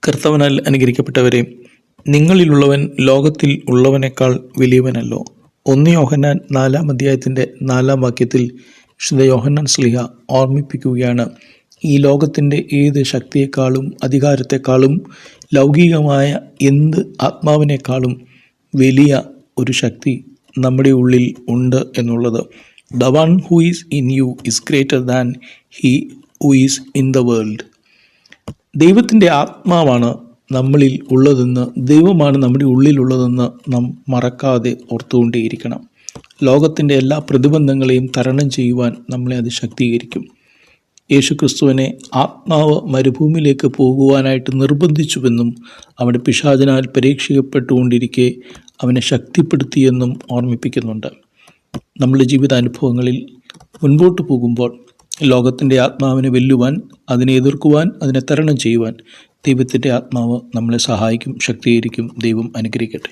കർത്താവിനാൽ അനുഗ്രഹിക്കപ്പെട്ടവരെ, നിങ്ങളിലുള്ളവൻ ലോകത്തിൽ ഉള്ളവനേക്കാൾ വലിയവനല്ലോ. 1 യോഹന്നാൻ 4 അധ്യായത്തിൻ്റെ 4 വാക്യത്തിൽ വിശുദ്ധ യോഹന്നാൻ ശ്ലീഹ ഓർമ്മിപ്പിക്കുകയാണ്, ഈ ലോകത്തിൻ്റെ ഏത് ശക്തിയെക്കാളും അധികാരത്തെക്കാളും ലൗകികമായ എന്ത് ആത്മാവിനേക്കാളും വലിയ ഒരു ശക്തി നമ്മുടെ ഉള്ളിൽ ഉണ്ട് എന്നുള്ളത്. The one who is in you is greater than he who is in the world. ദൈവത്തിൻ്റെ ആത്മാവാണ് നമ്മളിൽ ഉള്ളതെന്ന്, ദൈവമാണ് നമ്മുടെ ഉള്ളിലുള്ളതെന്ന് നാം മറക്കാതെ ഓർത്തുകൊണ്ടേയിരിക്കണം. ലോകത്തിൻ്റെ എല്ലാ പ്രതിബന്ധങ്ങളെയും തരണം ചെയ്യുവാൻ നമ്മളെ അത് ശക്തീകരിക്കും. യേശുക്രിസ്തുവിനെ ആത്മാവ് മരുഭൂമിയിലേക്ക് പോകുവാനായിട്ട് നിർബന്ധിച്ചുവെന്നും അവിടെ പിശാചിനാൽ പരീക്ഷിക്കപ്പെട്ടുകൊണ്ടിരിക്കെ അവനെ ശക്തിപ്പെടുത്തിയെന്നും ഓർമ്മിപ്പിക്കുന്നുണ്ട്. നമ്മുടെ ജീവിതാനുഭവങ്ങളിൽ മുൻപോട്ട് പോകുമ്പോൾ ലോകത്തിൻ്റെ ആത്മാവിനെ വെല്ലുവാൻ, അതിനെ എതിർക്കുവാൻ, അതിനെ തരണം ചെയ്യുവാൻ ദൈവത്തിൻ്റെ ആത്മാവ് നമ്മളെ സഹായിക്കും, ശക്തീകരിക്കും. ദൈവം അനുഗ്രഹിക്കട്ടെ.